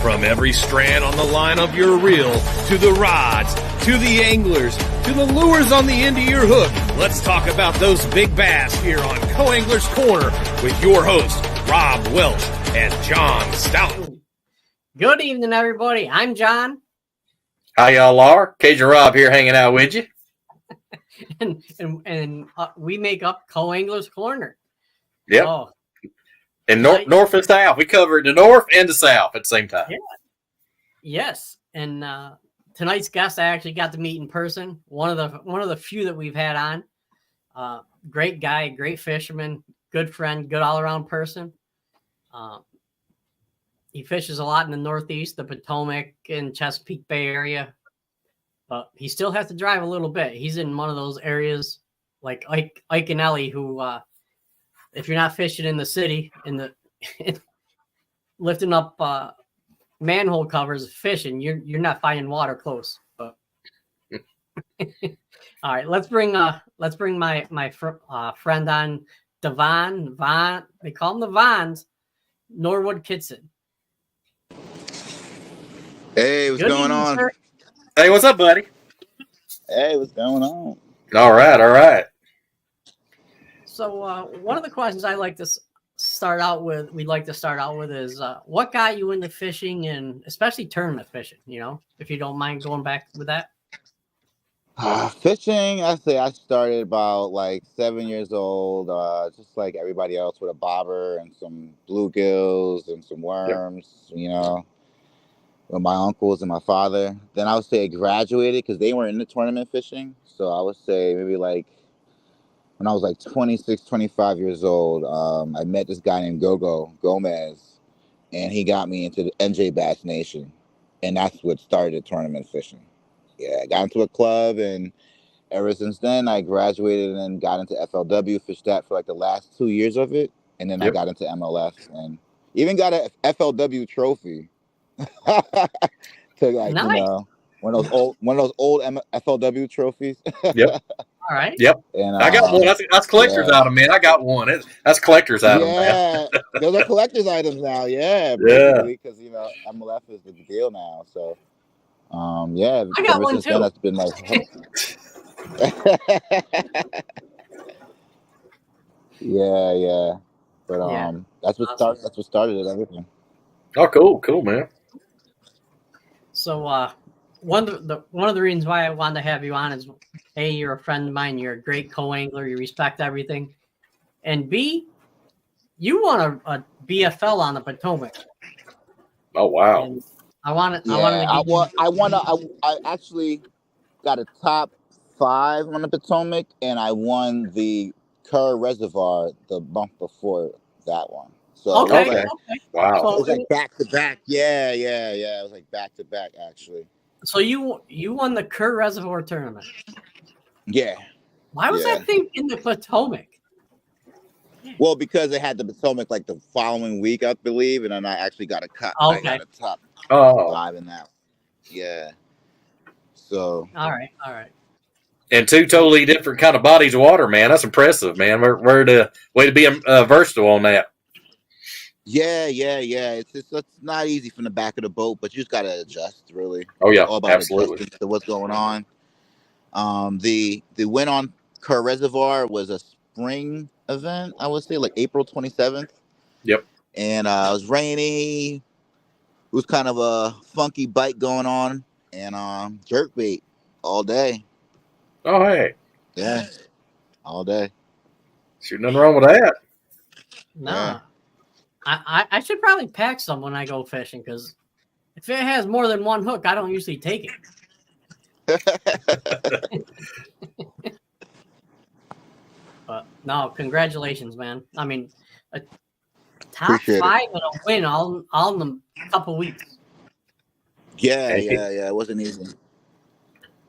From every strand on the line of your reel, to the rods, to the anglers, to the lures on the end of your hook, let's talk about those big bass here on Co-Angler's Corner with your hosts, Rob Welch and John Stout. Good evening, everybody. I'm John. How y'all are? Cajun Rob here hanging out with you. and we make up Co-Angler's Corner. Yep. Oh, And north and south. We cover the north and the south at the same time. yeah. Yes. And tonight's guest I actually got to meet in person. One of the few that we've had on. Great guy, great fisherman, good friend, good all-around person. He fishes a lot in the Northeast, the Potomac and Chesapeake Bay area. But he still has to drive a little bit. He's in one of those areas like Ike and Ellie who if you're not fishing in the city, lifting up manhole covers, fishing, you're not finding water close. But all right, let's bring my friend on, Devon. They call him the Vonz, Norwood, Kitson. Hey, what's going on? Sir. Hey, what's up, buddy? Hey, what's going on? All right. So one of the questions we'd like to start out with is what got you into fishing and especially tournament fishing, if you don't mind going back with that. Fishing, I started about like 7 years old, just like everybody else with a bobber and some bluegills and some worms, with my uncles and my father. Then I would say I graduated because they weren't into tournament fishing. So I would say maybe like when I was like 26, 25 years old, I met this guy named Gomez, and he got me into the NJ Bass Nation. And that's what started tournament fishing. Yeah, I got into a club, and ever since then, I graduated and then got into FLW, fished that for like the last 2 years of it. And then I got into MLF and even got a FLW trophy. To like, nice. One of those old FLW trophies. Yep. All right. Yep. And I got one. That's collector's item, man. I got one. That's collector's item. Yeah, those are collector's items now. Yeah, basically, because MLF is the deal now. So, yeah, I got one too. That's been like. yeah, but that's what started it. Everything. Oh, cool, man. So one of the reasons why I wanted to have you on is A, you're a friend of mine, you're a great co-angler, you respect everything, and B, you won a BFL on the Potomac. Oh wow! And I actually got a top 5 on the Potomac, and I won the Kerr Reservoir the month before that one. So okay. Wow. So it was like back to back. Yeah. It was like back to back actually. So you won the Kerr Reservoir tournament. Yeah. Why was that thing in the Potomac? Well, because they had the Potomac like the following week, I believe, and then I actually got a cut. Okay. I got a top 5 in that. Yeah. So. All right. And 2 totally different kind of bodies of water, man. That's impressive, man. We're the way to be versatile on that. Yeah. It's not easy from the back of the boat, but you just gotta adjust, really. Oh yeah, all about absolutely. adjusting to what's going on. The win on Kerr Reservoir was a spring event, I would say, like April 27th. Yep. And it was rainy. It was kind of a funky bite going on, and jerkbait all day. Oh hey. Yeah, all day. Shoot, nothing wrong with that. No. Yeah. I should probably pack some when I go fishing, because if it has more than one hook, I don't usually take it. But no, congratulations, man. I mean, a top Appreciate 5 and a win all in a couple weeks. Yeah. It wasn't easy.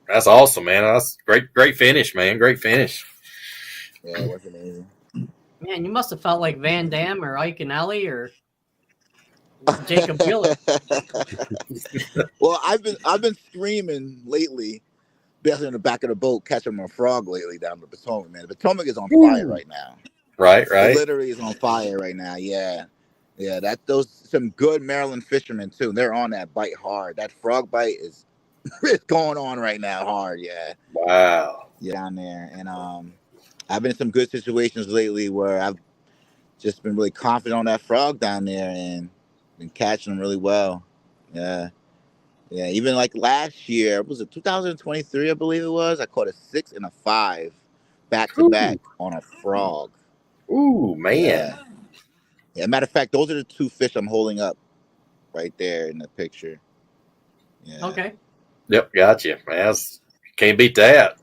That's awesome, man. That's great finish, man. Great finish. Yeah, it wasn't easy. Man, you must have felt like Van Damme or Ike and Ellie or Jacob Gillett. Well, I've been screaming lately, basically in the back of the boat, catching a frog lately down the Potomac, man. The Potomac is on fire right now. Right. It literally is on fire right now, yeah. Yeah, those some good Maryland fishermen too. They're on that bite hard. That frog bite is it's going on right now hard. Yeah, Wow. yeah, down there. And I've been in some good situations lately where I've just been really confident on that frog down there and been catching them really well. Yeah. Yeah, even like last year, was it 2023, I believe it was? I caught a 6 and a 5 back to back Ooh, on a frog. ooh, man. Yeah. Yeah, matter of fact, those are the two fish I'm holding up right there in the picture. Yeah. Okay. Yep, gotcha. Man, can't beat that.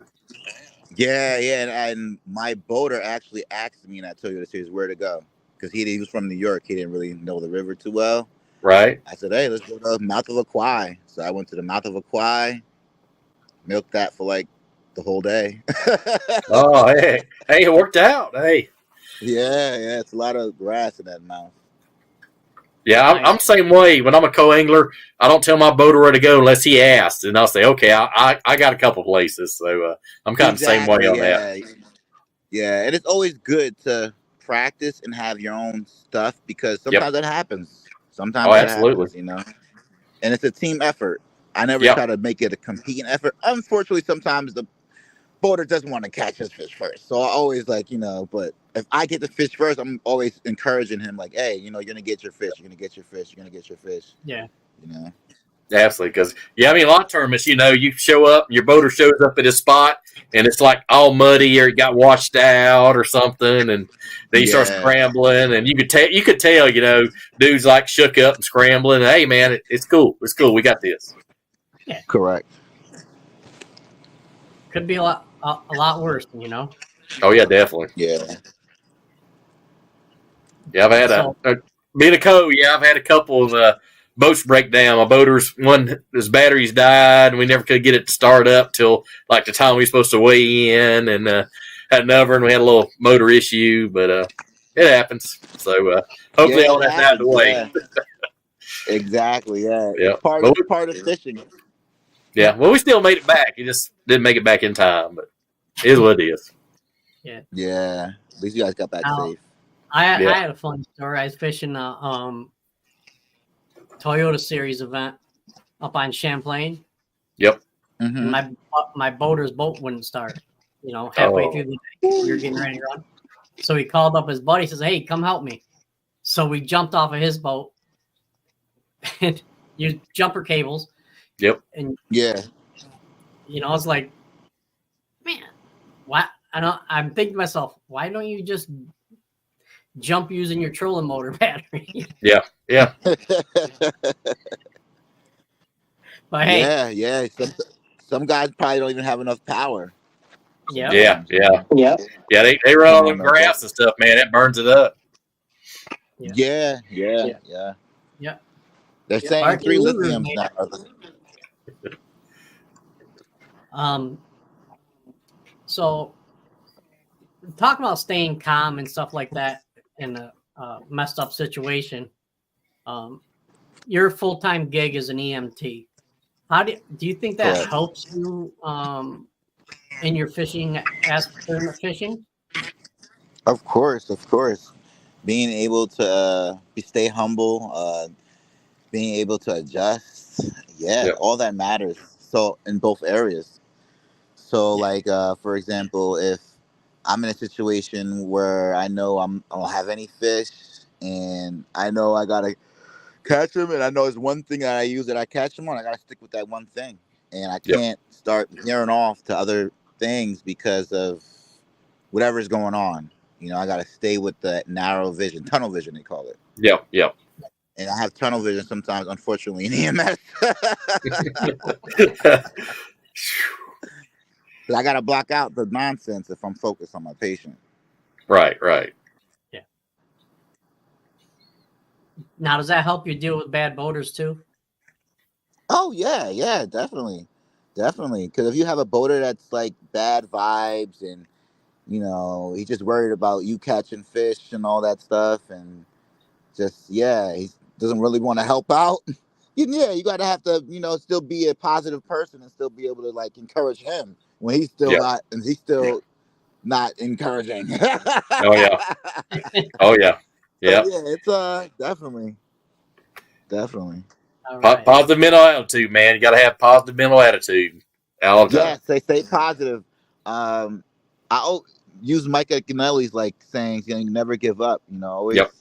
Yeah, yeah, and my boater actually asked me, and I told you the series where to go because he was from New York. He didn't really know the river too well. Right? I said, "Hey, let's go to the mouth of a quai." So I went to the mouth of a quai, milked that for like the whole day. Oh, hey, it worked out. Hey, Yeah, it's a lot of grass in that mouth. yeah, I'm the same way. When I'm a co-angler, I don't tell my boater where to go unless he asks, and I'll say, okay, I got a couple places. So I'm kind of the same way on that. Yeah, and it's always good to practice and have your own stuff because Yep. sometimes that happens. Oh, absolutely. You know, and it's a team effort. I never Yep. try to make it a competing effort. Unfortunately, sometimes the boater doesn't want to catch his fish first. So I always but if I get the fish first, I'm always encouraging him like, hey, you're going to get your fish. You're going to get your fish. You're going to get your fish. Yeah. You know? Absolutely. Because, I mean, a lot of tournaments, you show up, your boater shows up at his spot, and it's like all muddy or it got washed out or something, and then you start scrambling, and you could tell, dudes like shook up and scrambling. Hey, man, it's cool. It's cool. We got this. Yeah. Correct. Could be a lot worse, Oh, yeah, definitely. Yeah. Yeah, I've had being a I've had a couple of boats break down. My boater's his batteries died, and we never could get it to start up till like the time we were supposed to weigh in, and had another, and we had a little motor issue, but it happens. So hopefully all that's out of the way. Yeah. Exactly. Yeah. Yeah. It's part of fishing. Yeah. Well, we still made it back. It just didn't make it back in time, but it is what it is. Yeah. Yeah. At least you guys got back safe. I had a fun story. I was fishing a Toyota Series event up on Champlain. Yep. Mm-hmm. My boater's boat wouldn't start. Halfway through the day, we were getting ready to run. So he called up his buddy. Says, "Hey, come help me." So we jumped off of his boat and used jumper cables. Yep. And yeah, I was like, man, why? I'm thinking to myself, why don't you just jump using your trolling motor battery? Yeah. But hey, yeah. Some guys probably don't even have enough power. Yeah. They run on grass and stuff, man. It burns it up. Yeah. They're saying 3 lithiums now. So talking about staying calm and stuff like that in a messed up situation. Your full-time gig is an EMT. How do you think that helps you in your fishing tournament fishing? Of course. Being able to stay humble, being able to adjust, all that matters. So in both areas. So for example, if I'm in a situation where I know I don't have any fish and I know I gotta catch them, and I know it's one thing that I use that I catch them on, I gotta stick with that one thing, and I can't start veering off to other things because of whatever's going on. I gotta stay with the narrow vision, tunnel vision they call it. Yep. And I have tunnel vision sometimes, unfortunately, in EMS. But I gotta block out the nonsense if I'm focused on my patient. Right. Yeah. Now, does that help you deal with bad boaters too? Oh yeah, definitely. Because if you have a boater that's like bad vibes and he's just worried about you catching fish and all that stuff, and just he doesn't really want to help out. You gotta have to still be a positive person and still be able to encourage him when he's still not encouraging. Oh yeah. Yeah. Yeah, it's definitely. All right. Positive mental attitude, man. You got to have positive mental attitude all the time. Yes, they stay positive. I use Mike Agnelli's like saying, you never give up. Always Yep.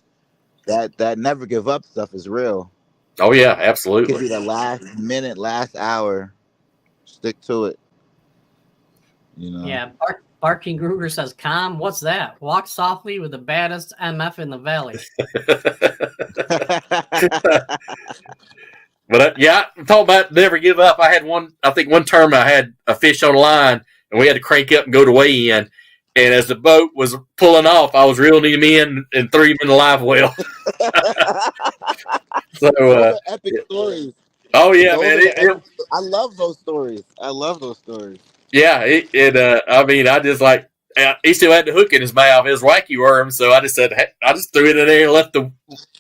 that never give up stuff is real. Oh yeah, Could absolutely. be the last minute, last hour. Stick to it. Yeah, Barking Gruger says, "Calm, what's that? Walk softly with the baddest MF in the valley." But yeah, I'm talking about never give up. I think one term I had a fish on the line, and we had to crank up and go to weigh in. And as the boat was pulling off, I was reeling him in and threw him in the live well. So, those are epic stories. Oh yeah, Those man! I love those stories. Yeah, I mean, I just like he still had the hook in his mouth. It was wacky worm, so I just said, hey, I just threw it in there and left the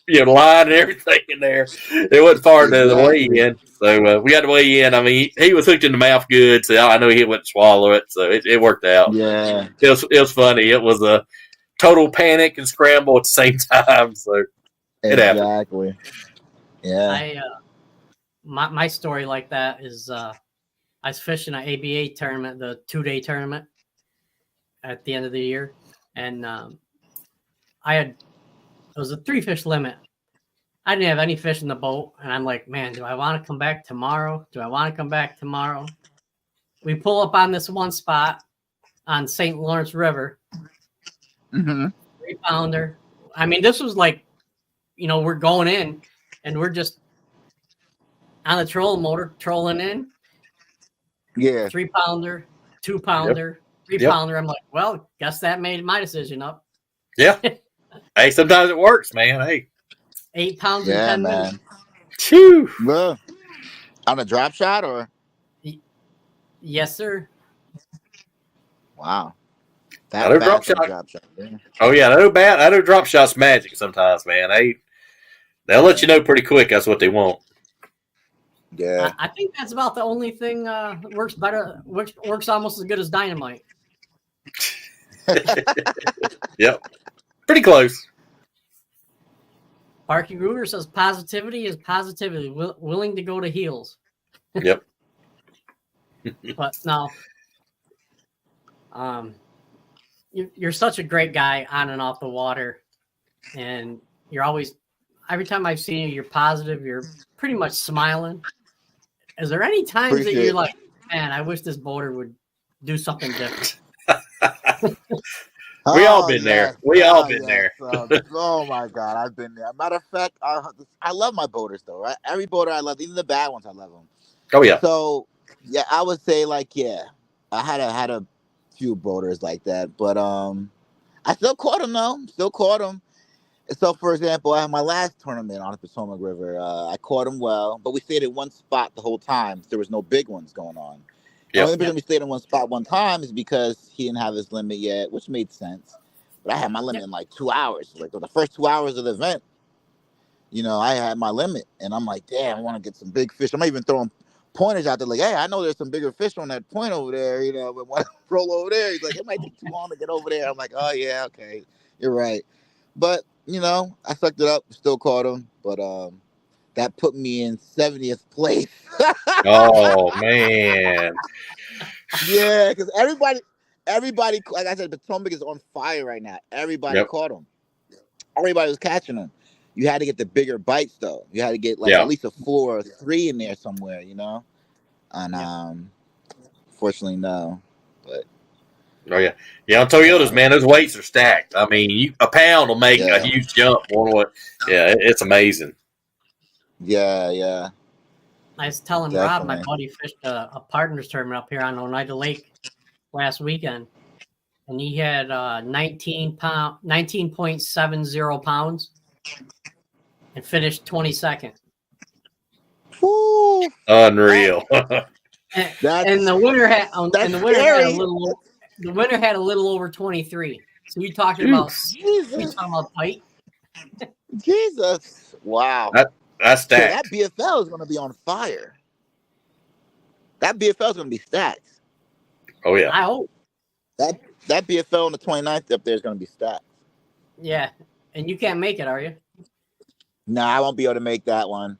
line and everything in there. It wasn't far to the weigh in, so we had to weigh in. I mean, he was hooked in the mouth good, so I know he wouldn't swallow it, so it worked out. Yeah, it was funny. It was a total panic and scramble at the same time. So it happened. Exactly. Yeah. My story like that is I was fishing an ABA tournament, the 2-day tournament at the end of the year, and it was a 3-fish limit. I didn't have any fish in the boat, and I'm like, man, do I want to come back tomorrow? We pull up on this one spot on St. Lawrence River, 3-pounder. I mean, this was like, we're going in, and we're just on the trolling motor, trolling in. Yeah. 3-pounder, 2-pounder, 3-pounder. I'm like, well, guess that made my decision up. Yeah. Hey, sometimes it works, man. Hey. 8 pounds in 10 minutes. Phew. Well, on a drop shot or? Yes, sir. Wow. That drop shot. Yeah. Oh yeah, I know drop shots magic sometimes, man. They'll let you know pretty quick that's what they want. Yeah. I think that's about the only thing works better, works almost as good as dynamite. Yep. Pretty close. Barky Gruger says positivity is positivity, willing to go to heels. Yep. But no, you're such a great guy on and off the water, and you're always, every time I've seen you, you're positive. You're pretty much smiling. Is there any times that you're like, man, I wish this boater would do something different? We all been there. We all been there. Oh my God, I've been there. Matter of fact, I love my boaters though. Right? Every boater I love, even the bad ones, I love them. Oh yeah. So yeah, I would say like I had a few boaters like that, but I still caught them though. So for example, I had my last tournament on the Potomac River. I caught them well, but we stayed at one spot the whole time. There was no big ones going on. The only reason we stayed in one spot one time is because he didn't have his limit yet, which made sense. But I had my limit in like 2 hours. Like the first 2 hours of the event, I had my limit. And I'm like, damn, I want to get some big fish. I'm even throwing pointers out there like, hey, I know there's some bigger fish on that point over there, but when I roll over there, he's like, it might take too long to get over there. I'm like, oh, yeah, okay, you're right. But, I sucked it up, still caught him. But that put me in 70th place. Oh, man. Yeah, because everybody, like I said, Potomac is on fire right now. Everybody caught him. Everybody was catching them. You had to get the bigger bites, though. You had to get at least a 4 or 3 in there somewhere, And fortunately, no. But oh yeah, on Toyotas, man, those weights are stacked. I mean, a pound will make a huge jump. Yeah, it's amazing. Yeah. I was telling Rob, my buddy fished a partners tournament up here on Oneida Lake last weekend, and he had 19.70 pounds, and finished 22nd. Woo. Unreal. and the winner had a little over 23. So you talking about tight? Jesus. Wow. That's stacked. So that BFL is going to be on fire. That BFL is going to be stacked. Oh, yeah. I hope. That BFL on the 29th up there is going to be stacked. Yeah. And you can't make it, are you? Nah, I won't be able to make that one.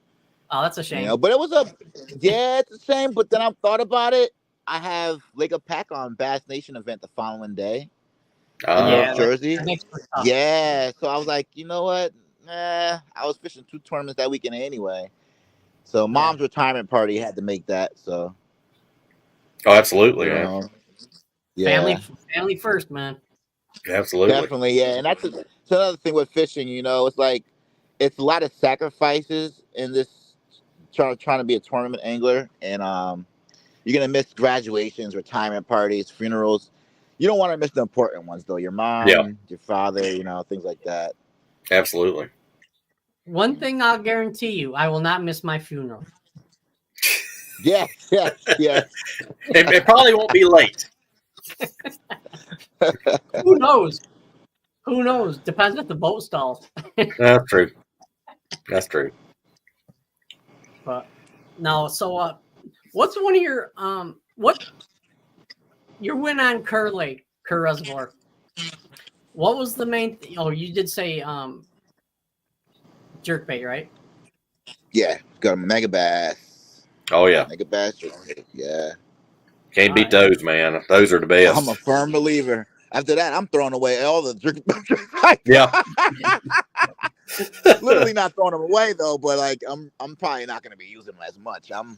Oh, that's a shame. You know, but it was it's a shame. But then I thought about it. I have Lake of Pack on Bass Nation event the following day in North Jersey. That makes it tough. Yeah, so I was like, you know what? I was fishing 2 tournaments that weekend anyway. So mom's retirement party had to make that. So. Oh, absolutely. You Yeah. know, yeah. Family first, man. Absolutely. Definitely, yeah. And that's another thing with fishing. You know, it's like it's a lot of sacrifices in this trying to be a tournament angler, and you're gonna miss graduations, retirement parties, funerals. You don't want to miss the important ones, though. Your mom, your father, you know, things like that. Absolutely. One thing I'll guarantee you, I will not miss my funeral. Yes. It probably won't be late. Who knows? Depends if the boat stalls. That's true. That's true. But no, so what's one of your your win on Kerr Reservoir? What was the main you did say jerkbait, right? Yeah, got a mega bass. Oh yeah. Mega bass jerkbait. Yeah. Can't beat those, man. Those are the best. I'm a firm believer. After that, I'm throwing away all the jerk. Yeah. Literally not throwing them away though, but like I'm probably not going to be using them as much. I'm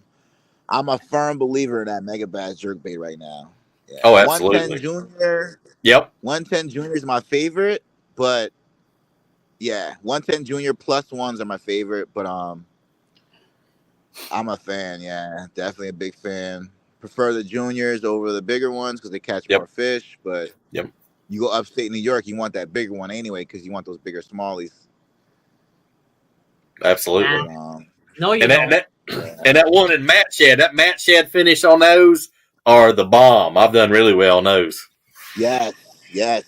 a firm believer in that mega bass jerkbait right now. Yeah. Oh, absolutely. 110 Junior. Yep. 110 Junior is my favorite, but yeah, 110 Junior plus ones are my favorite. But I'm a fan. Yeah, definitely a big fan. Prefer the juniors over the bigger ones because they catch more fish. But you go upstate New York, you want that bigger one anyway because you want those bigger smallies. Absolutely. No, you don't. And that one in Matt Shed, that Matt Shed finish on those are the bomb. I've done really well on those. Yes,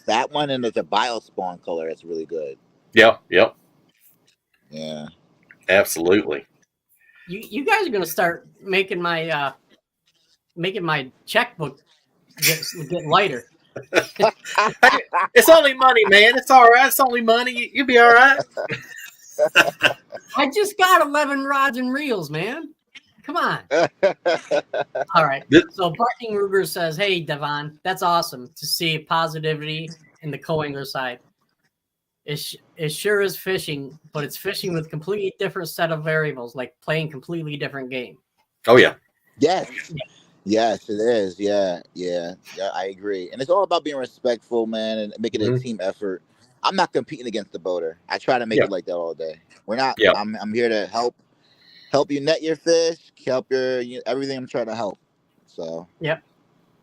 that one, and there's a biospawn color that's really good. Yep. Yeah. Absolutely. You guys are gonna start making my checkbook get lighter. It's only money, man. It's all right. It's only money. You'll be all right. I just got 11 rods and reels, man. Come on. All right. So Barking Ruger says, "Hey, Devon, that's awesome to see positivity in the co-angler side. It sure is fishing, but it's fishing with completely different set of variables, like playing completely different game." Oh yeah. Yes, it is. Yeah, I agree. And it's all about being respectful, man, and making it a team effort. I'm not competing against the boater. I try to make it like that all day. We're not. I'm here to help you net your fish, help your everything. I'm trying to help. So. Yep.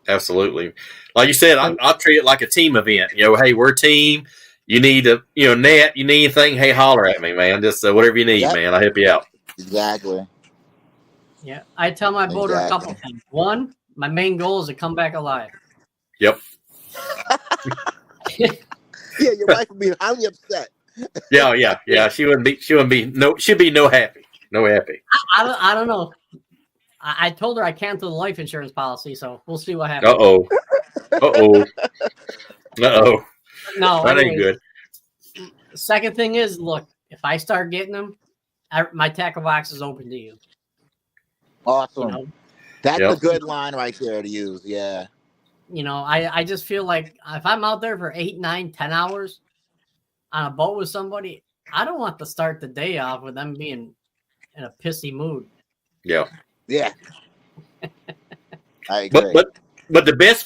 Absolutely. Like you said, I treat it like a team event. You know, hey, we're a team. You need to, net. You need anything? Hey, holler at me, man. Just whatever you need, man. I'll help you out. Exactly. Yeah, I tell my boater a couple things. One, my main goal is to come back alive. Yep. Yeah, your wife would be highly upset. Yeah. She'd be no happy. No happy. I don't know. I told her I canceled the life insurance policy, so we'll see what happens. Uh-oh. No, that ain't good. Second thing is, look, if I start getting them, my tackle box is open to you. Awesome. That's a good line right there to use. Yeah. I just feel like if I'm out there for 8, 9, 10 hours on a boat with somebody, I don't want to start the day off with them being in a pissy mood. Yeah. I agree. But the best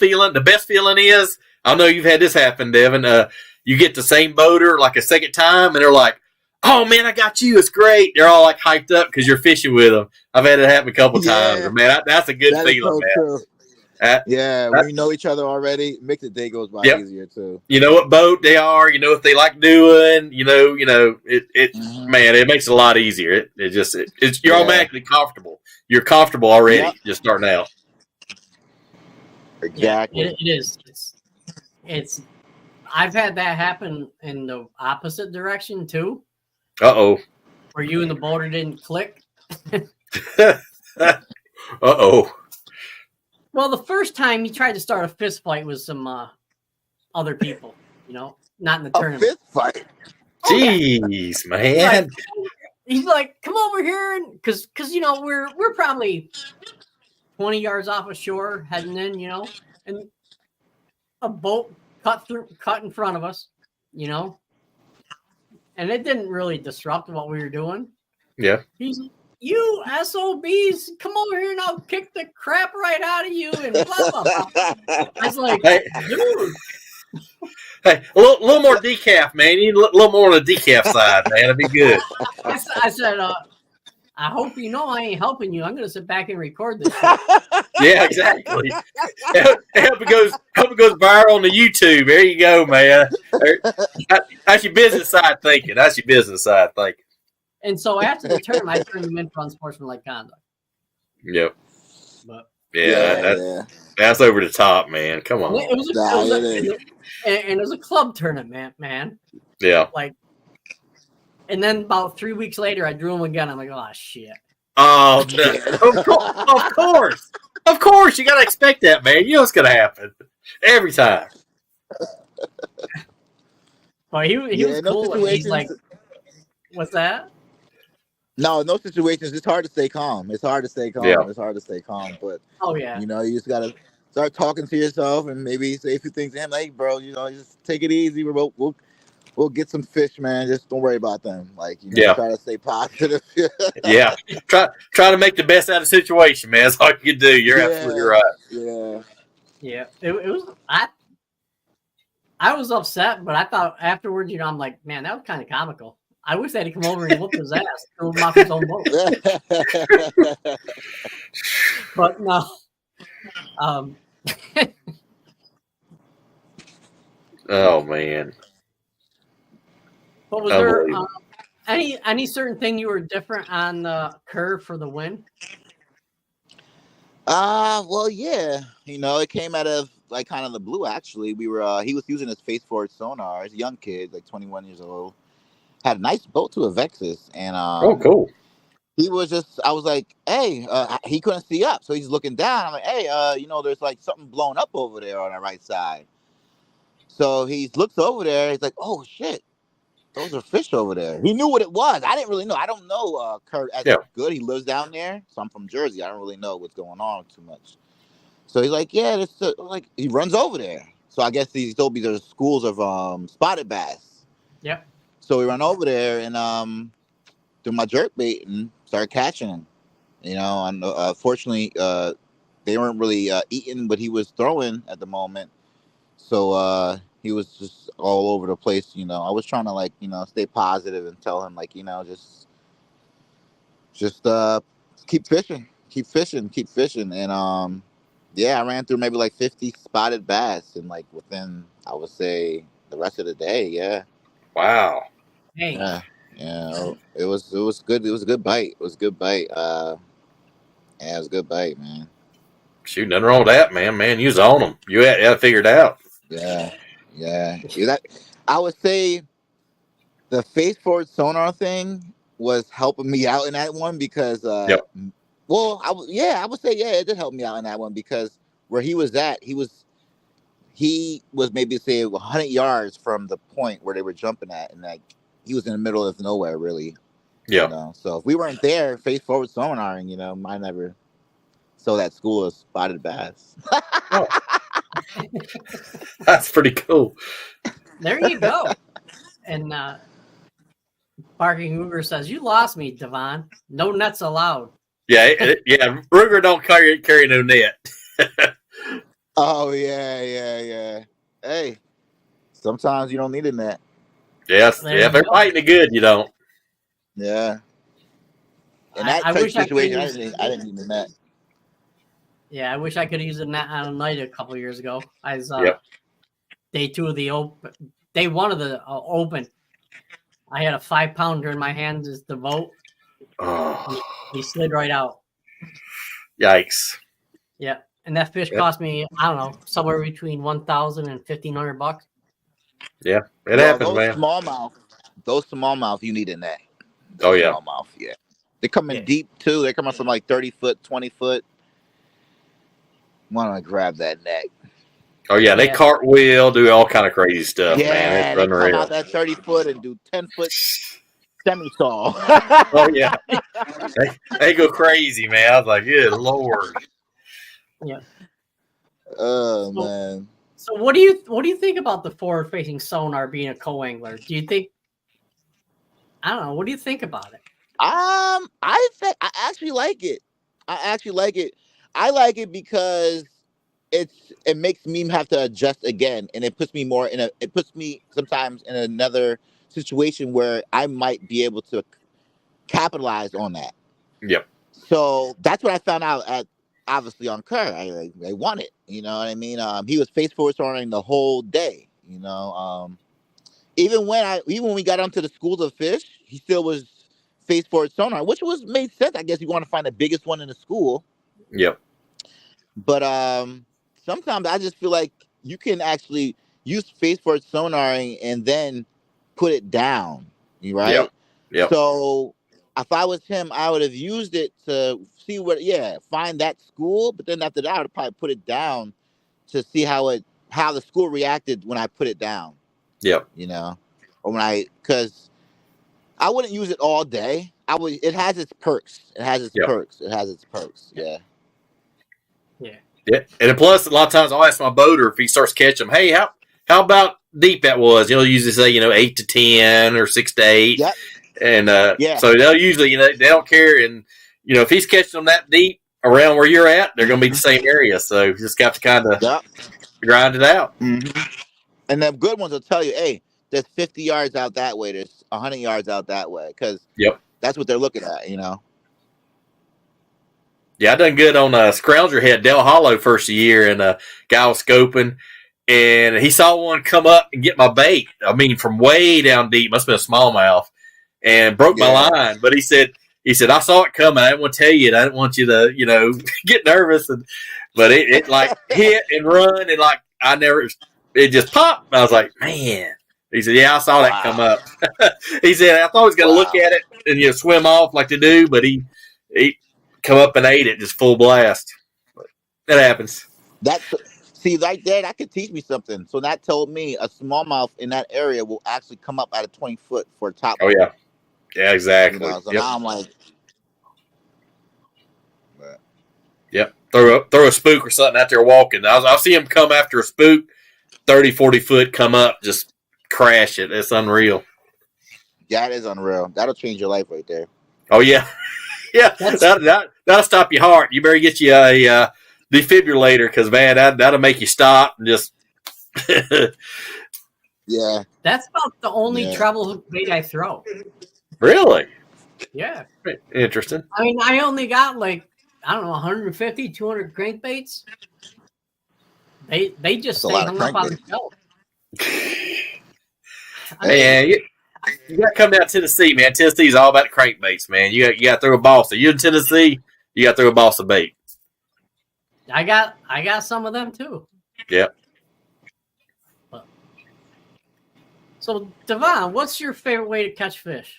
feeling is, I know you've had this happen, Devon. You get the same boater like a second time, and they're like, "Oh man, I got you! It's great." They're all like hyped up because you're fishing with them. I've had it happen a couple times, and man. That's a good feeling, man. True. When you know each other already, makes the day goes by easier too. You know what boat they are. You know what they like doing. Man, it makes it a lot easier. You're automatically comfortable. You're comfortable already, just starting out. Exactly. Yeah, it is. It's. I've had that happen in the opposite direction too. Uh-oh. Where you and the boater didn't click. Uh-oh. Well, the first time he tried to start a fist fight with some other people, not in the tournament. Fist fight? Jeez, man. He's like, come over here, and because we're probably 20 yards off of shore heading in, and a boat cut in front of us, and it didn't really disrupt what we were doing. Yeah. He's like, you SOBs, come over here and I'll kick the crap right out of you, and blah blah blah. I was like, dude. Hey, a little more decaf, man. You need a little more on the decaf side, man. That'd be good. I said, I hope you know I ain't helping you. I'm going to sit back and record this shit. Yeah, exactly. Hope it goes viral on the YouTube. There you go, man. That's your business side thinking. And so after the term, I turned him in for unsportsmanlike conduct. Yep. But that's over the top, man. Come on. It was a club tournament, man. Yeah. And then about 3 weeks later, I drew him again. I'm like, oh shit. Oh no! Of course, you gotta expect that, man. You know what's gonna happen every time. Well, he was cool. He's like, what's that? No situations. It's hard to stay calm. It's hard to stay calm. Yeah. It's hard to stay calm. But you just gotta start talking to yourself and maybe say a few things to him, like, bro, just take it easy. We'll get some fish, man. Just don't worry about them. Try to stay positive. Yeah. Try to make the best out of the situation, man. That's all you can do. You're absolutely right. Yeah. It was I was upset, but I thought afterwards, I'm like, man, that was kind of comical. I wish they'd come over and whoop his ass, threw him off his own boat. But no. Oh man. But was there any certain thing you were different on the curve for the win? Well, yeah. It came out of kind of the blue. Actually, he was using his face forward sonar. He's a young kid, 21 years old. Had a nice boat to a Vexus, and cool. He was I was like, hey, he couldn't see up, so he's looking down. I'm like, hey, there's something blown up over there on the right side. So he looks over there. He's like, oh shit, those are fish over there. He knew what it was. I didn't really know. I don't know Kurt as good. He lives down there, so I'm from Jersey. I don't really know what's going on too much. So he's like, yeah, he runs over there. So I guess he told me there's schools of spotted bass. Yep. So we run over there and threw my jerk bait and started catching him. And fortunately, they weren't really eating what he was throwing at the moment. So he was just all over the place. I was trying to stay positive and tell him just keep fishing. And I ran through maybe 50 spotted bass and within, I would say, the rest of the day. Yeah. Wow. Hey. Yeah. It was good. It was a good bite. It was a good bite. It was a good bite, man. Shoot, nothing wrong with that, man. Man, you was on them. You had it figured out. Yeah. I would say the face forward sonar thing was helping me out in that one because well, I would say it did help me out in that one because where he was at, he was maybe say 100 yards from the point where they were jumping at, and he was in the middle of nowhere, really. Yeah. So if we weren't there, face forward sonaring, might never saw that school of spotted bass. Oh. That's pretty cool. There you go. And Barking Ruger says, "You lost me, Devon. No nets allowed." Yeah. Ruger don't carry no net. Oh yeah. Hey, sometimes you don't need a net. Yes. If they're fighting it good, you don't. Yeah. In that situation, I didn't need a net. Yeah, I wish I could use a net on a night a couple years ago. I was day 2 of the open, day 1 of the open. I had a 5-pounder in my hands as the boat. Oh. He slid right out. Yikes. Yeah, and that fish cost me, I don't know, somewhere between $1,000 and $1,500. Yeah, it happens, man. Those smallmouth, you need a net. Oh yeah. Smallmouth, yeah. They come in deep too. They come in from 30 foot, 20 foot. Want to grab that net? Oh yeah, they Yeah. cartwheel, do all kind of crazy stuff, man. Yeah, It's they come unreal. out that 30-foot and do 10-foot semi-saw. Oh yeah, they go crazy, man. I was like, good Lord. Yeah. Oh So- man. So what do you think about the forward facing sonar being a co-angler? Do you think, I don't know, what do you think about it? I think I actually like it. I like it because it makes me have to adjust again, and it puts me sometimes in another situation where I might be able to capitalize on that. Yep. So that's what I found out at obviously on Kerr. I won it. You know what I mean? He was face forward sonaring the whole day. You know, even when we got onto the schools of fish, he still was face forward sonar, which made sense. I guess you want to find the biggest one in the school. Yep. But sometimes I just feel like you can actually use face forward sonaring and then put it down. Right? Yep. Yep. So if I was him, I would have used it to see find that school. But then after that, I would probably put it down to see how the school reacted when I put it down. Yep. You know, or because I wouldn't use it all day. It has its perks. Yeah. Yeah. And plus, a lot of times I'll ask my boater if he starts catching them, hey, how about deep that was? He'll usually say, 8 to 10 or 6 to 8. Yep. And so they'll usually, they don't care. And, if he's catching them that deep around where you're at, they're going to be the same area. So you just got to kind of grind it out. Mm-hmm. And the good ones will tell you, hey, there's 50 yards out that way. There's 100 yards out that way. Because that's what they're looking at, Yeah, I done good on Scrounger Head, Del Hollow first year, and a guy was scoping, and he saw one come up and get my bait. I mean, from way down deep, must have been a smallmouth, and broke my line. But he said, I saw it coming. I didn't want to tell you. I didn't want you to, get nervous. But it like hit and run, and it just popped. I was like, man. He said, yeah, I saw that come up. He said, I thought he was going to look at it and swim off like they do, but he come up and ate it, just full blast. But that happens. See, right there, that could teach me something. So that told me a smallmouth in that area will actually come up at a 20-foot for a top. Oh, yeah. Yeah, exactly. So now I'm like... Yep. Throw a spook or something out there walking. I'll see him come after a spook, 30, 40 foot, come up, just crash it. It's unreal. Yeah, it is unreal. That'll change your life right there. Oh, yeah. Yeah, that'll stop your heart. You better get you a defibrillator because, man, that'll make you stop and just... Yeah. That's about the only treble hook bait I throw. Really? Yeah. Interesting. I mean, I only got 150, 200 crankbaits. They just stay hung up on the shelf. Man, you got to come down to Tennessee, man. Tennessee's all about the crankbaits, man. You got to throw a boss. You're in Tennessee, you got to throw a boss of bait. I got some of them too. Yep. So, Devon, what's your favorite way to catch fish?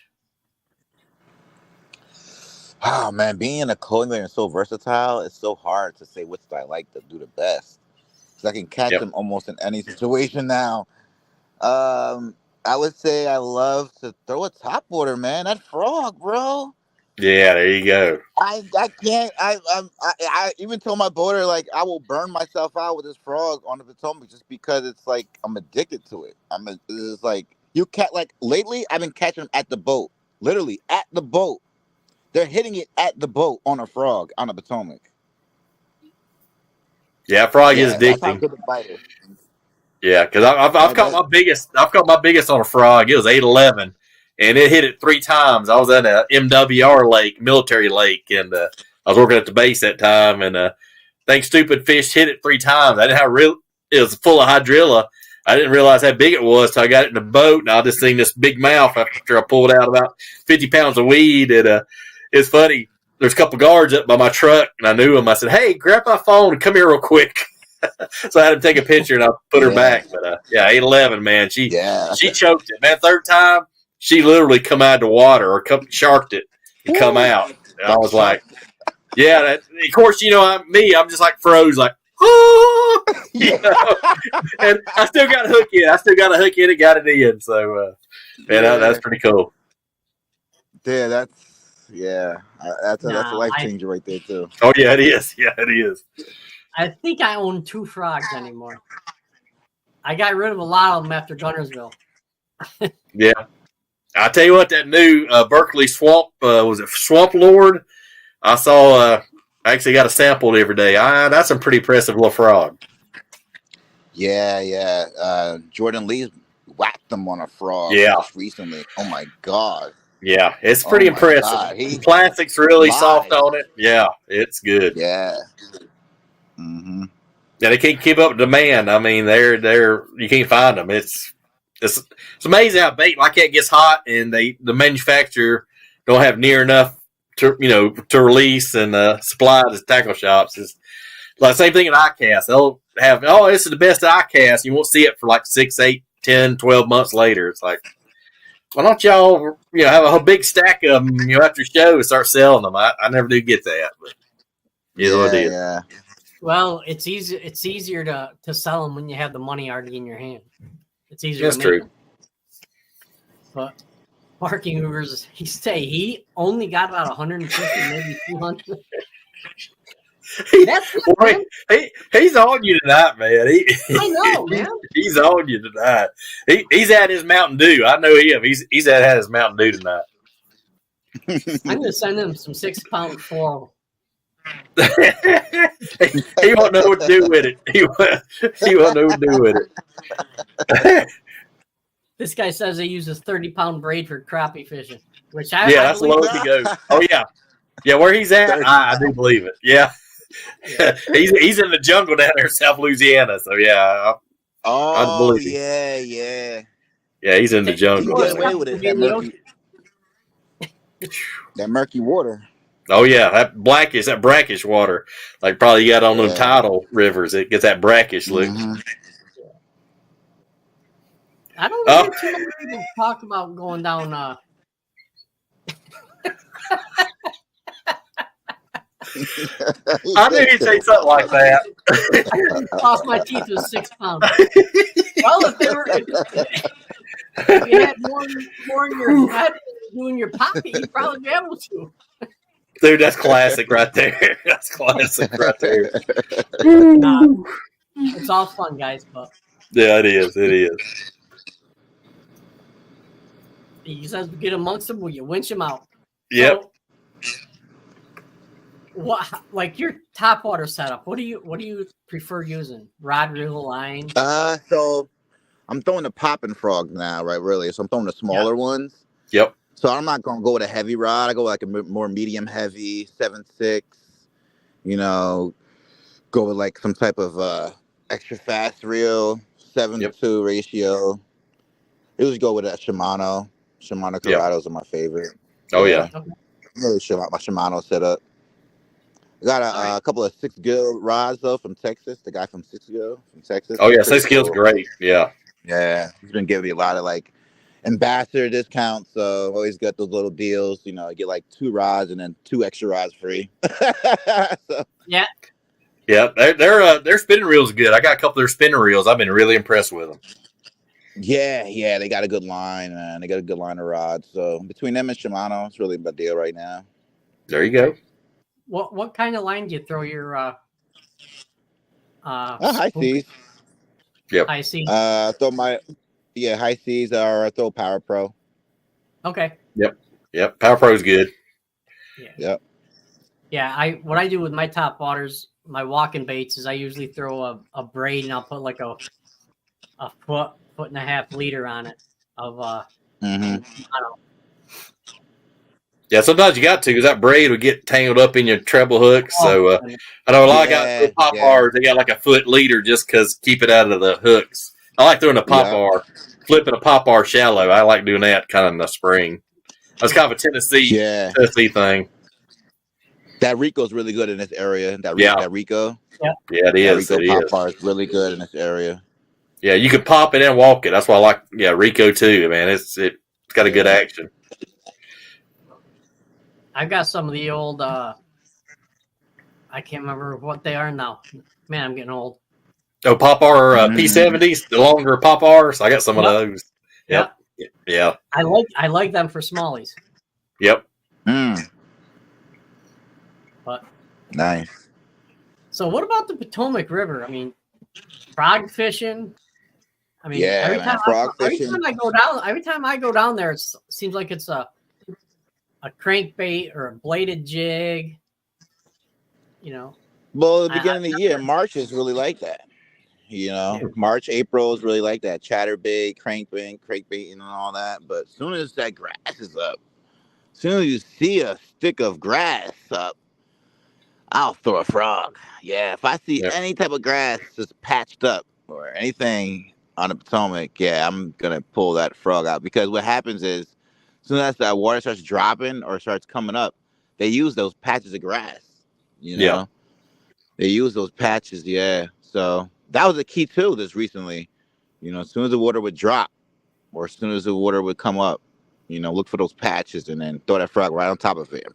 Oh man, being a co-angler and so versatile, it's so hard to say which I like to do the best. Because I can catch them almost in any situation now. I would say I love to throw a topwater, man. That frog, bro. Yeah, there you go. I can't. I even told my boater I will burn myself out with this frog on the Potomac just because it's I'm addicted to it. It's you catch lately I've been catching them at the boat, literally at the boat. They're hitting it at the boat on a frog on the Potomac. Yeah, frog is addicting. That's how good the bite is. Yeah, because I've caught my biggest. I've caught my biggest on a frog. It was 811, and it hit it 3 times. I was at a MWR lake, military lake, and I was working at the base that time. And think stupid fish hit it 3 times. I didn't have it was full of hydrilla. I didn't realize how big it was till I got it in the boat, and I just seen this big mouth after I pulled out about 50 pounds of weed. And it's funny. There's a couple guards up by my truck, and I knew them. I said, "Hey, grab my phone and come here real quick." So I had to take a picture, and I put her back. But 811, man, she choked it, man. 3rd time, she literally come out of the water or sharked it and come out. And I was like, of course, I'm just froze, You know? And I still got a hook in. I still got a hook in and got it in. So, that's pretty cool. Yeah, that's a life I changer right there too. Oh yeah, it is. Yeah, it is. think I own 2 frogs anymore. I got rid of a lot of them after Gunnersville. Yeah. I tell you what, that new Berkeley Swamp, was it Swamp Lord? I saw, I actually got a sample every day. That's a pretty impressive little frog. Yeah. Jordan Lee whacked them on a frog just recently. Oh my God. Yeah, it's pretty impressive. The plastic's really soft on it. Yeah, it's good. Yeah. Mm-hmm. Yeah, they can't keep up with demand. I mean, they're you can't find them. It's amazing how bait like that gets hot, and the manufacturer don't have near enough to release and supply the tackle shops. It's like the same thing in ICAST. They'll have, this is the best ICAST. You won't see it for like 6, 8, 10, 12 months later. It's like, why don't y'all have a big stack of them after show and start selling them? I never do get that, but it is. Yeah. Well, it's easier to sell them when you have the money already in your hand. It's easier. That's true. Them. But Barking Hoovers, he only got about 150, maybe 200. He's on you tonight, man. I know, man. He's on you tonight. He's at his Mountain Dew. I know him. He's at his Mountain Dew tonight. I'm gonna send him some 6-pound floral. He won't know what to do with it. He won't know what to do with it. This guy says he uses 30-pound braid for crappie fishing, which that's the lowest he goes. Oh yeah. Where he's at, I do believe it. Yeah. He's in the jungle down there in South Louisiana. So yeah. I believe yeah. Yeah, he's in the jungle. Get away with it. That murky water. Oh yeah, that brackish water, like probably you got on them tidal rivers. It gets that brackish look. Mm-hmm. I don't know too many people talk about going down. I knew he'd say something like that. I lost my teeth with 6 pounds. Well, if you had more in your head doing your pocket, you'd probably be able to. Dude, that's classic right there. That's classic right there. It's all fun, guys, but yeah, it is. It is. He says get amongst them, will you winch them out? Yep. So, what, like your top water setup? What do you prefer using? Rod, reel, line? So I'm throwing the popping frog now, right? Really, so I'm throwing the smaller ones. Yep. So I'm not gonna go with a heavy rod. I go like a more medium heavy 7.6. Go with like some type of extra fast reel 7-2 ratio. Usually go with a Shimano. Shimano Corrados are my favorite. Oh yeah. Okay. Really sure about my Shimano setup. I got a couple of 6-gill rods though from Texas. The guy from 6-gill from Texas. Oh yeah, 6-gill's great. Yeah. Yeah, he's been giving me a lot of like ambassador discounts. So always got those little deals. You get like 2 rods and then 2 extra rods free. Yeah. Yeah, their spinning reels are good. I got a couple of their spinning reels. I've been really impressed with them. Yeah, they got a good line, and they got a good line of rods. So between them and Shimano, it's really my deal right now. There you go. What kind of line do you throw your high seas? Yep. High seas. Throw my high seas, or I throw Power Pro. Okay. Yep. Power Pro's good. Yeah. Yep. Yeah, what I do with my top waters, my walking baits, is I usually throw a braid and I'll put like a foot and a half leader on it of I don't know. Yeah, sometimes you got to, because that braid would get tangled up in your treble hook. So I know a lot of guys pop bars, they got like a foot leader just because keep it out of the hooks. I like throwing a pop bar, flipping a pop bar shallow. I like doing that kind of in the spring. That's kind of a Tennessee thing. That Rico's really good in this area. That Rico. Yeah, it is. That Rico pop bar is really good in this area. Yeah, you can pop it and walk it. That's why I like Rico too, man. It's got a good action. I've got some of the old I I can't remember what they are now. Man, I'm getting old. Oh, Pop R P70s, the longer Pop Rs. I got some of those. Yep. Yeah. I like them for smallies. Yep. But Nice. so what about the Potomac River? I mean, frog fishing. I mean, Yeah, every man, time frog fishing. every time I go down there, it seems like it's a crankbait or a bladed jig. You know. Well, the beginning of the year, March is really like that. You know, March, April is really like that. Chatterbait, crankbait, and all that. But as soon as that grass is up, as soon as you see a stick of grass up, I'll throw a frog. Yeah, if I see any type of grass just patched up or anything on the Potomac, yeah, I'm gonna pull that frog out, because what happens is, as soon as that water starts dropping or starts coming up, they use those patches of grass. You know, they use those patches. Yeah, so that was the key too. This recently, you know, as soon as the water would drop or as soon as the water would come up, you know, look for those patches and then throw that frog right on top of it.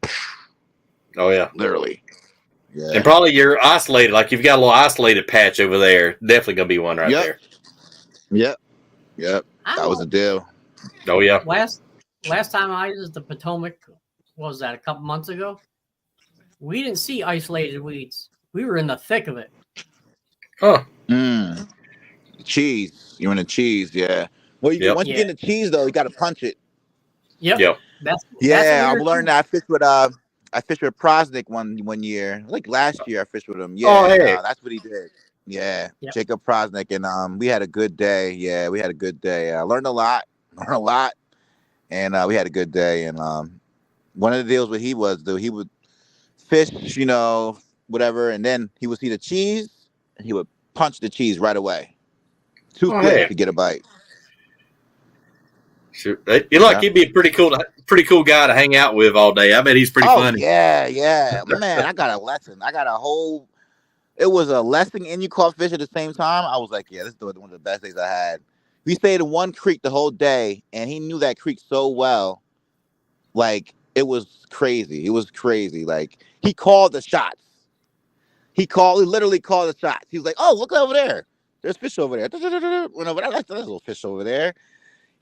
Oh yeah, literally. Yeah. And probably you're isolated, like you've got a little isolated patch over there. Definitely gonna be one right there. Yep. That was the deal. Oh yeah. Last time I used the Potomac, what was that, a couple months ago? We didn't see isolated weeds. We were in the thick of it. Huh. Cheese. You're in the cheese, yeah. Well, once you get in the cheese, though, you got to punch it. Yep. I learned that. I fished with Prosnick one year. Like last year, I fished with him. Yeah, that's what he did. Yeah, Jacob Prosnick, and we had a good day. Yeah, we had a good day. I learned a lot, and we had a good day. And one of the deals he would fish, you know, whatever, and then he would see the cheese, and he would punch the cheese right away. Too quick to get a bite. Sure. He'd be a pretty cool guy to hang out with all day. I bet he's pretty funny. Yeah. Man, I got a lesson. It was a lesson and you caught fish at the same time. I was like, yeah, this is one of the best days I had. We stayed in one creek the whole day, and he knew that creek so well. Like, it was crazy. It was crazy. Like, he called the shots. He literally called the shots. He was like, oh, look over there. There's fish over there. Went over there. There's a little fish over there.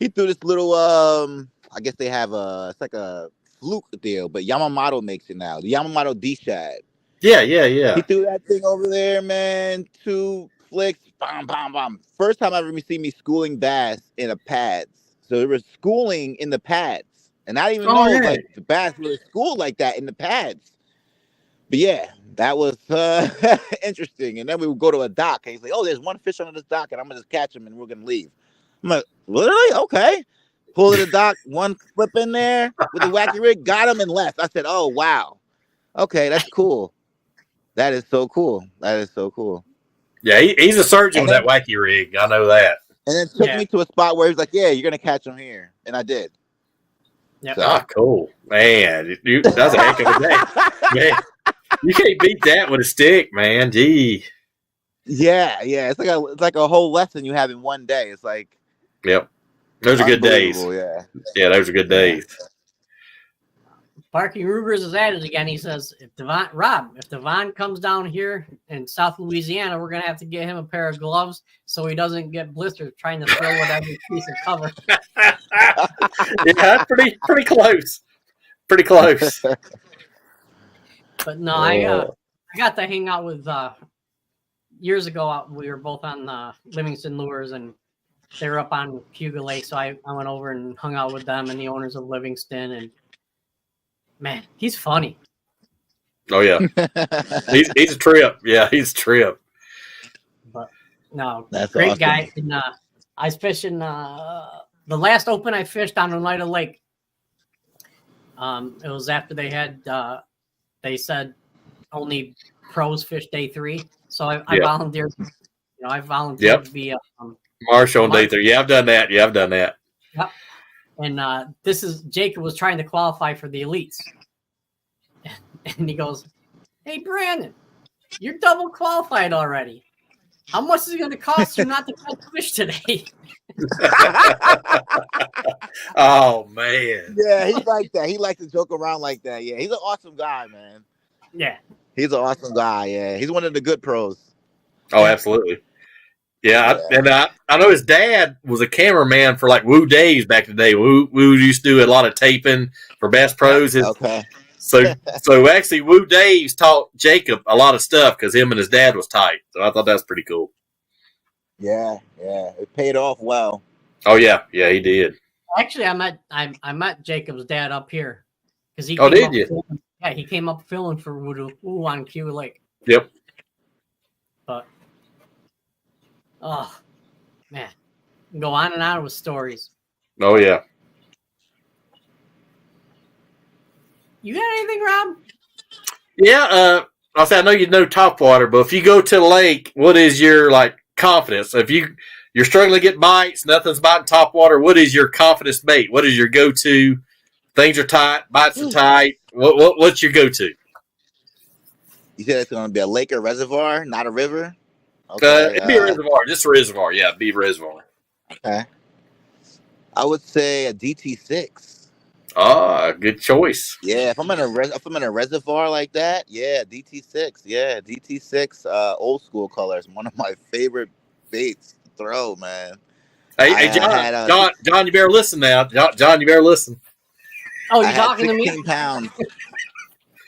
He threw this little, I guess they have it's like a fluke deal, but Yamamoto makes it now. The Yamamoto D-Shad. Yeah. He threw that thing over there, man. 2 flicks, bam. First time I ever seen me schooling bass in a pads. So there was schooling in the pads. And I didn't even know like the bass really schooled like that in the pads. But yeah, that was interesting. And then we would go to a dock, and he's like, oh, there's one fish under this dock, and I'm going to just catch him, and we're going to leave. I'm like, literally? Okay. Pull to the dock, one flip in there with the wacky rig, got him and left. I said, oh, wow. Okay, that's cool. That is so cool. Yeah, he's a surgeon with that wacky rig. I know that. And then took me to a spot where he's like, yeah, you're going to catch him here. And I did. Yep. So. Cool. Man, that's a heck of a day. Man, you can't beat that with a stick, man. Gee. Yeah. It's like a whole lesson you have in one day. It's like. Yep. Those are good days. Yeah, those are good days. Barking Rubers is at it again. He says, if Devon comes down here in South Louisiana, we're going to have to get him a pair of gloves so he doesn't get blisters trying to throw whatever piece of cover. Yeah, pretty close. Pretty close. But no, I got to hang out with, years ago, we were both on Livingston Lures, and they were up on Cayuga Lake, so I went over and hung out with them and the owners of Livingston, and man, he's funny. Oh yeah, he's a trip. Yeah, he's a trip. But no, that's great awesome. guy. And I was fishing the last open I fished on Oneida Lake. It was after they had they said only pros fish day 3, so I volunteered. I volunteered to be Marshall on day 3. Yeah, I've done that. Yep. And Jacob was trying to qualify for the elites. And he goes, hey, Brandon, you're double qualified already. How much is it going to cost you not to catch fish today? Oh, man. Yeah, he's like that. He likes to joke around like that. Yeah, he's an awesome guy, man. Yeah. He's an awesome guy. Yeah, he's one of the good pros. Oh, absolutely. Yeah, Yeah. I know his dad was a cameraman for like Woo Days back in the day. Woo used to do a lot of taping for Bass Pros. Okay. So actually, Woo Days taught Jacob a lot of stuff because him and his dad was tight. So I thought that was pretty cool. Yeah, it paid off well. Oh yeah, he did. Actually, I met Jacob's dad up here because he. Oh, did you? Yeah, he came up filming for Woo on Q Lake. Yep. But oh man, go on and on with stories. Oh yeah. You got anything, Rob? Yeah. I said I know you know topwater, but if you go to the lake, what is your like confidence? If you're struggling to get bites, nothing's biting topwater. What is your confidence bait? What is your go-to? Things are tight, bites are tight. What's your go-to? You said it's going to be a lake or reservoir, not a river? Okay, It'd be a reservoir, just a reservoir. Yeah, be a reservoir. Okay. I would say a DT6. Ah, good choice. Yeah, if I'm in a reservoir like that, yeah, DT6. Yeah, DT6 old school colors. One of my favorite baits to throw, man. Hey, John, you better listen now. John, you better listen. Oh, you're talking to me? 16 pounds.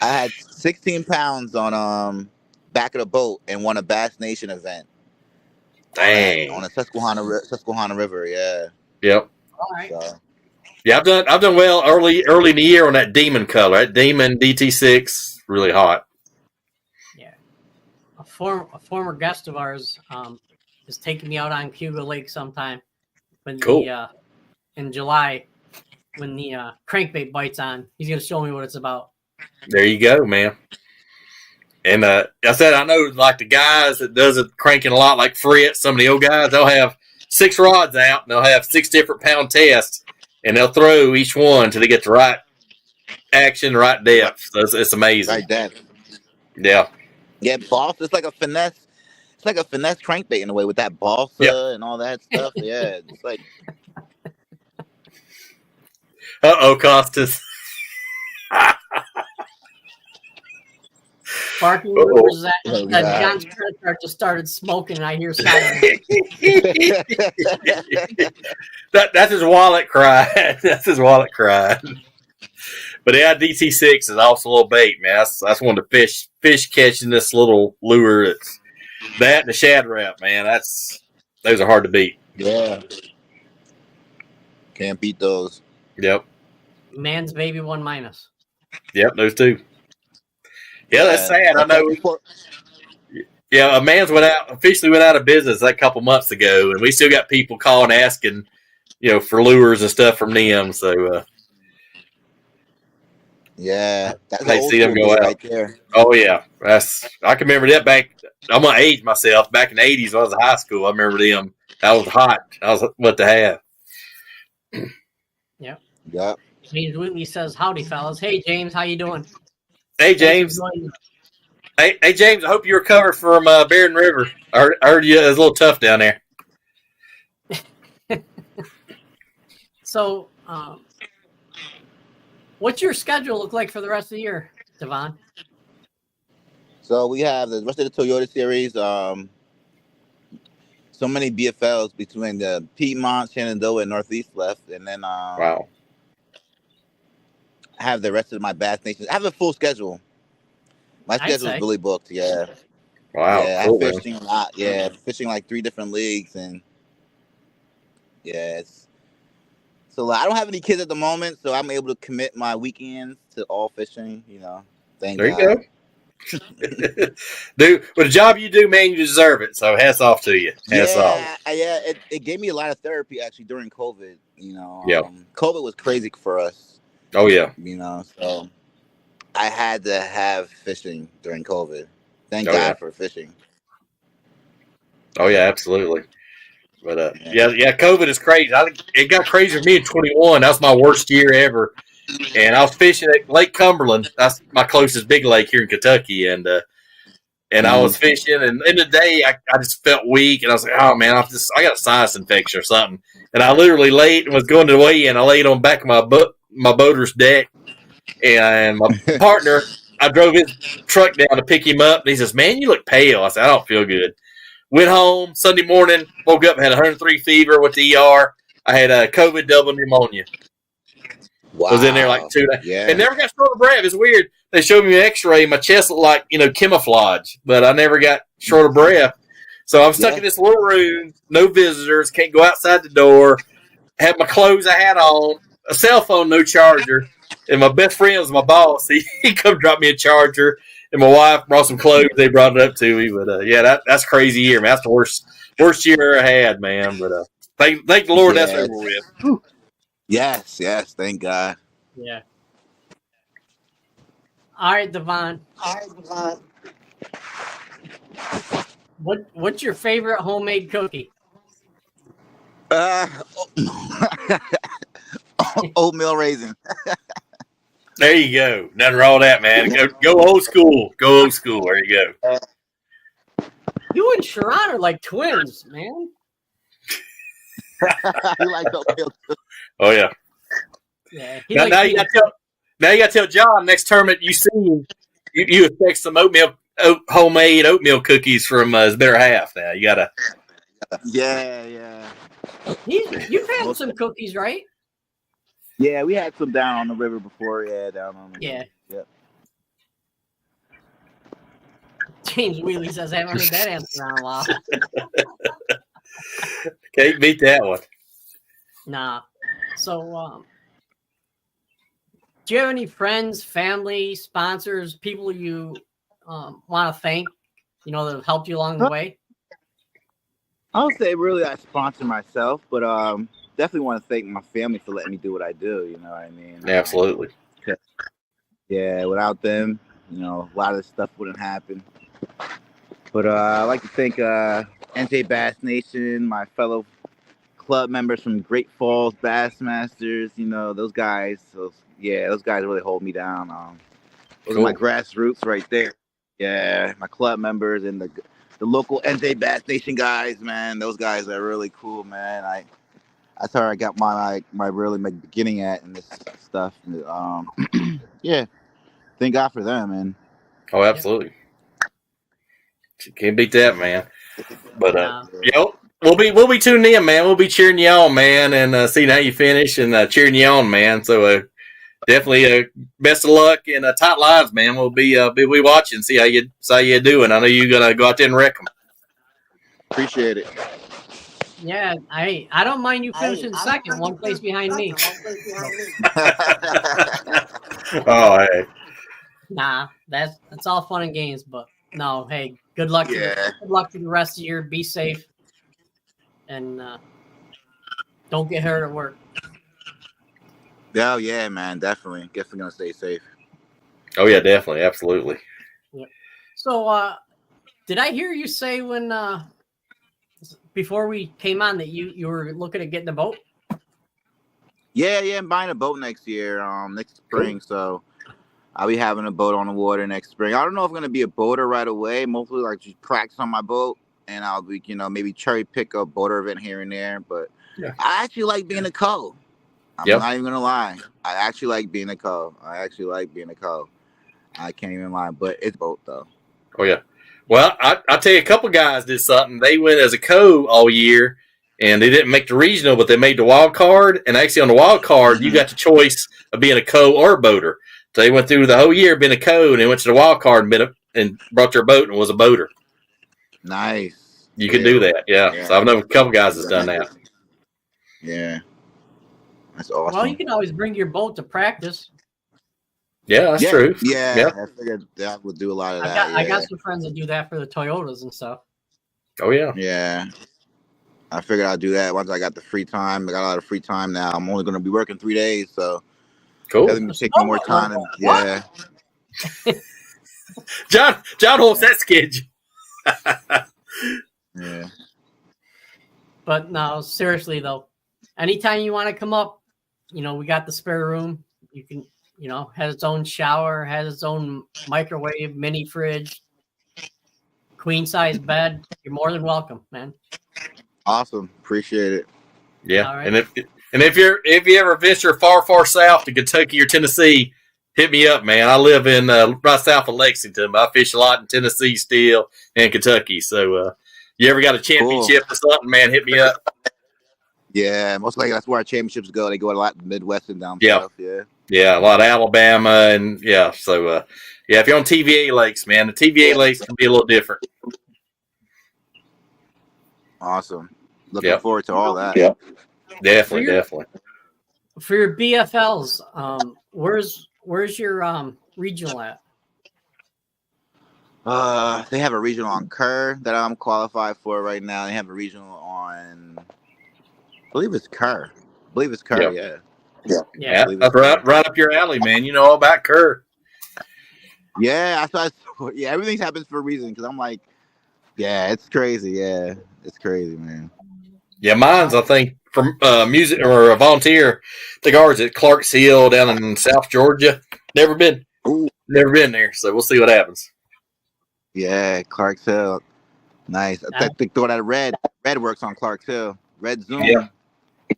I had 16 pounds on back of the boat and won a Bass Nation event. Dang. On a Susquehanna River, yeah. Yep. All right. So, yeah, I've done well early in the year on that Demon color. That Demon DT6, really hot. Yeah. A former guest of ours is taking me out on Cuba Lake sometime when in July when the crankbait bites on. He's gonna show me what it's about. There you go, man. And I said I know like the guys that does it cranking a lot, like Fritz, some of the old guys, they'll have 6 rods out and they'll have 6 different pound tests, and they'll throw each one till they get the right action, right depth. So it's amazing. right depth. Yeah. Yeah, balsa. It's like a finesse. It's like a finesse crankbait in a way with that balsa and all that stuff. Yeah, it's like. Costas. Barking rumors that John's credit card just started smoking, and I hear silence. That's his wallet crying. That's his wallet crying. But yeah, DT6 is also a little bait, man. That's one of the fish catching this little lure. It's that and the shad wrap, man. Those are hard to beat. Yeah. Can't beat those. Yep. Man's baby 1-. Yep, those two. Yeah, that's sad. I know. Yeah, a man's officially went out of business a couple months ago, and we still got people calling asking, for lures and stuff from them. So, yeah, that's I see them go out right there. Oh yeah, I can remember that back. I'm gonna age myself. Back in the '80s, when I was in high school, I remember them. That was hot. That was what to have. Yep. Yep. James Whitley says, "Howdy, fellas. Hey, James, how you doing?" Hey, James. Hey, James. I hope you recovered from Barren River. I heard you. It was a little tough down there. So, what's your schedule look like for the rest of the year, Devon? So we have the rest of the Toyota series. So many BFLs between the Piedmont, Shenandoah, and Northeast left, and then Wow. I have the rest of my Bass Nations. I have a full schedule. My schedule is really booked. Yeah. Wow. Yeah, Cool, I'm fishing a lot. Yeah, fishing like 3 different leagues, and yeah, so I don't have any kids at the moment, so I'm able to commit my weekends to all fishing. Thank God. There you go. Dude, with the job you do, man, you deserve it. So hats off to you. Hats off. Yeah, it gave me a lot of therapy actually during COVID. Yeah. COVID was crazy for us. Oh yeah. So I had to have fishing during COVID. Thank God for fishing. Oh yeah, absolutely. But yeah, COVID is crazy. It got crazy for me in 21. That was my worst year ever. And I was fishing at Lake Cumberland. That's my closest big lake here in Kentucky. And I was fishing, and in the day I just felt weak, and I was like, oh man, I got a sinus infection or something. And I literally laid and was going to weigh in. I laid on the back of my boater's deck, and my partner, I drove his truck down to pick him up, and he says, "Man, you look pale." I said, "I don't feel good." Went home Sunday morning, woke up, had 103 fever, went to ER. I had a COVID double pneumonia. Wow. Was in there like 2 days. Yeah. And never got short of breath. It's weird. They showed me an x-ray. My chest looked like, camouflage, but I never got short of breath. So I'm stuck in this little room, no visitors, can't go outside the door, have my clothes I had on, a cell phone, no charger. And my best friend was my boss. He come drop me a charger. And my wife brought some clothes. They brought it up to me. But, that's a crazy year, man. That's the worst year I had, man. But thank the Lord that's over with. Whew. Yes, thank God. Yeah. All right, Devon. What's your favorite homemade cookie? Oatmeal raisin. There you go. Nothing wrong with that, man. Go old school. Go old school. There you go. You and Sharon are like twins, man. You like oatmeal too? Oh yeah. Yeah. Now you got to tell John next tournament you see him, you expect some homemade oatmeal cookies from his better half. Now you gotta. Yeah. You've had some cookies, right? Yeah, we had some down on the river before. Yeah, down on the river. Yep. James Wheatley says, I haven't heard that answer in a while. Can't beat that one. Nah. So, do you have any friends, family, sponsors, people you want to thank, that have helped you along the way? I would say really I sponsor myself, but definitely want to thank my family for letting me do what I do. You know what I mean? Absolutely. Yeah, without them, a lot of this stuff wouldn't happen. But I'd like to thank NJ Bass Nation, my fellow club members from Great Falls Bassmasters. Those guys. Those guys really hold me down. Those are my grassroots right there. Yeah, my club members and the local NJ Bass Nation guys, man. Those guys are really cool, man. That's where I got my really beginning at in this stuff. Yeah, thank God for them, man. Oh, absolutely. Can't beat that, man. But we'll be tuning in, man. We'll be cheering you on, man, and seeing how you finish and cheering you on, man. So definitely best of luck and tight lines, man. We'll be watching, see how you're doing. I know you're gonna go out there and wreck them. Appreciate it. Yeah, I don't mind you finishing second, one place behind me. Oh, hey. Nah, that's all fun and games, but no, hey, good luck. Good luck to the rest of the year. Be safe, and don't get hurt at work. Oh yeah, man, definitely gonna stay safe. Oh yeah, definitely, absolutely. Yep. So, did I hear you say when before we came on that you were looking at getting a boat? Yeah, I'm buying a boat next year, next spring. Cool. So I'll be having a boat on the water next spring. I don't know if I'm gonna be a boater right away. Mostly like just practice on my boat, and I'll be, maybe cherry pick a boater event here and there. But I actually like being a co. I'm not even gonna lie. I actually like being a co. I can't even lie, but it's boat though. Oh yeah. Well, I'll tell you, a couple guys did something. They went as a co all year, and they didn't make the regional, but they made the wild card. And actually, on the wild card, you got the choice of being a co or a boater. So they went through the whole year being a co, and they went to the wild card and brought their boat and was a boater. Nice. You can do that, yeah. So I've known a couple guys that's done that. Yeah. That's awesome. Well, you can always bring your boat to practice. Yeah, that's true. Yeah, I figured that would do a lot of that. I got some friends that do that for the Toyotas and stuff. Oh, yeah. Yeah. I figured I'd do that once I got the free time. I got a lot of free time now. I'm only going to be working 3 days, so cool. Doesn't take me more time. Yeah. John holds that schedule. Yeah. But no, seriously though, anytime you want to come up, we got the spare room. You can, has its own shower, has its own microwave, mini fridge, queen size bed. You're more than welcome, man. Awesome. Appreciate it. Yeah. Right. And if you ever venture far south to Kentucky or Tennessee, hit me up, man. I live in right south of Lexington, but I fish a lot in Tennessee still and Kentucky. So you ever got a championship or something, man, hit me up. Yeah, most likely that's where our championships go. They go a lot in the Midwest and down Yeah. south. Yeah. Yeah, a lot of Alabama and so yeah, if you're on TVA lakes, man, the TVA lakes can be a little different. Awesome. Looking forward to all that. Yeah. Definitely. For your BFLs, where's your regional at? They have a regional on Kerr that I'm qualified for right now. They have a regional on, I believe it's Kerr. Yeah. That's right up your alley, man. You know all about Kerr. Yeah, everything happens for a reason because I'm like, yeah, it's crazy. Yeah, it's crazy, man. Yeah, mine's, I think, from music or a volunteer. The guards at Clark's Hill down in South Georgia. Never been there, so we'll see what happens. Yeah, Clark's Hill. Nice. I think throw that Red works on Clark's Hill. Red Zoom.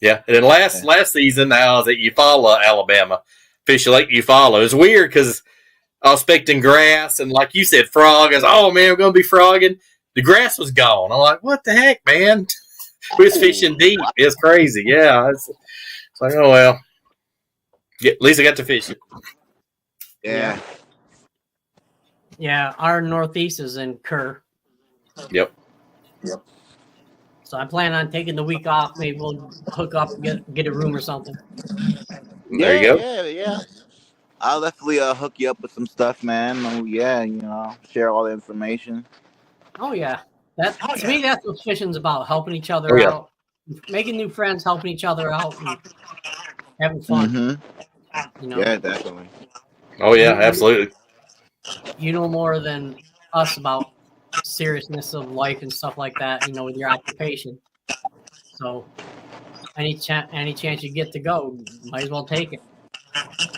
Yeah. And then last season, I was at Eufaula, Alabama. Fish Lake Eufaula. It was weird because I was expecting grass and, like you said, frog. I was, oh man, we're gonna be frogging. The grass was gone. I'm like, what the heck, man? We was fishing deep. It's crazy. Yeah. It's like, oh well. Yeah, at least I got to fish it. Yeah. Yeah, our Northeast is in Kerr. Yep. So I plan on taking the week off. Maybe we'll hook up, get a room or something. There you go. Yeah. I'll definitely hook you up with some stuff, man. Oh yeah, share all the information. Oh yeah, to me that's what fishing's about: helping each other out, making new friends, helping each other out, and having fun. Mm-hmm. Yeah, definitely. Oh yeah, absolutely. You know more than us about seriousness of life and stuff like that, with your occupation. So any chance you get to go, might as well take it.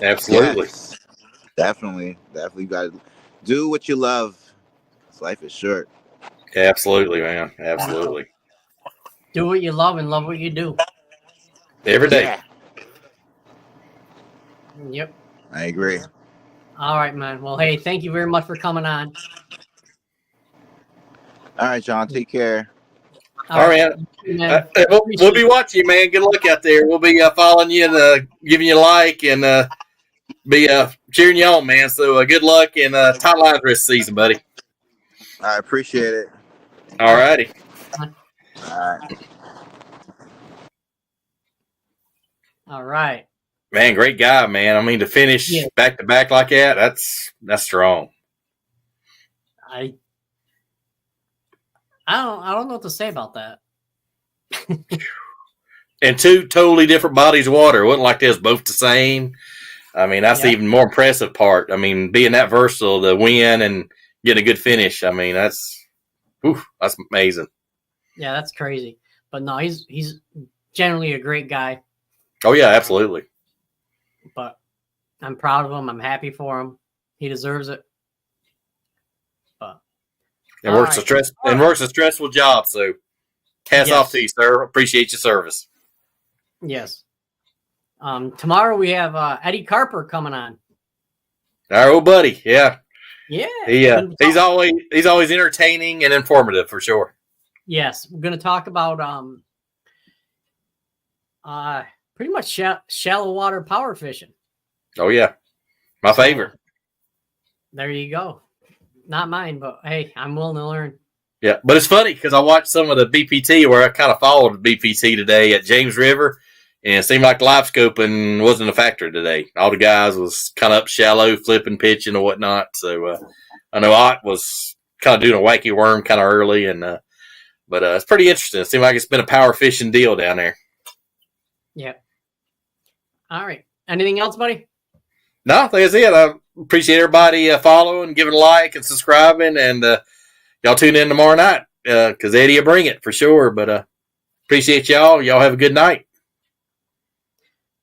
Absolutely. Yes. Definitely. You got to do what you love. Life is short. Absolutely, man. Absolutely. Do what you love and love what you do. Every day. Yeah. Yep. I agree. All right, man. Well, hey, thank you very much for coming on. All right, John. Take care. All right. We'll be watching you, man. Good luck out there. We'll be following you and giving you a like and be cheering you on, man. So good luck and tight lines rest season, buddy. I appreciate it. All righty. All right. Man, great guy, man. I mean, to finish back to back like that, that's strong. I don't know what to say about that. And two totally different bodies of water. It wasn't like they was both the same. I mean, that's the even more impressive part. I mean, being that versatile to win and get a good finish. I mean, that's amazing. Yeah, that's crazy. But no, he's generally a great guy. Oh yeah, absolutely. But I'm proud of him. I'm happy for him. He deserves it. But works a stressful job. So, hats off to you, sir. Appreciate your service. Yes. Tomorrow we have Eddie Carper coming on. Our old buddy, yeah. Yeah. He's always entertaining and informative for sure. Yes, we're going to talk about pretty much shallow water power fishing. Oh yeah, my favorite. There you go. Not mine, but hey, I'm willing to learn. Yeah, but it's funny because I watched some of the BPT where I kind of followed the BPT today at James River, and it seemed like live scoping wasn't a factor today. All the guys was kind of up shallow, flipping, pitching, and whatnot. So I know Ott was kind of doing a wacky worm kind of early, and but it's pretty interesting. It seemed like it's been a power fishing deal down there. Yeah. All right. Anything else, buddy? No, I think that's it. I appreciate everybody following, giving a like, and subscribing, and y'all tune in tomorrow night because Eddie will bring it for sure. But appreciate y'all. Y'all have a good night.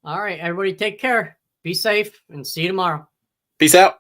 All right, everybody, take care. Be safe, and see you tomorrow. Peace out.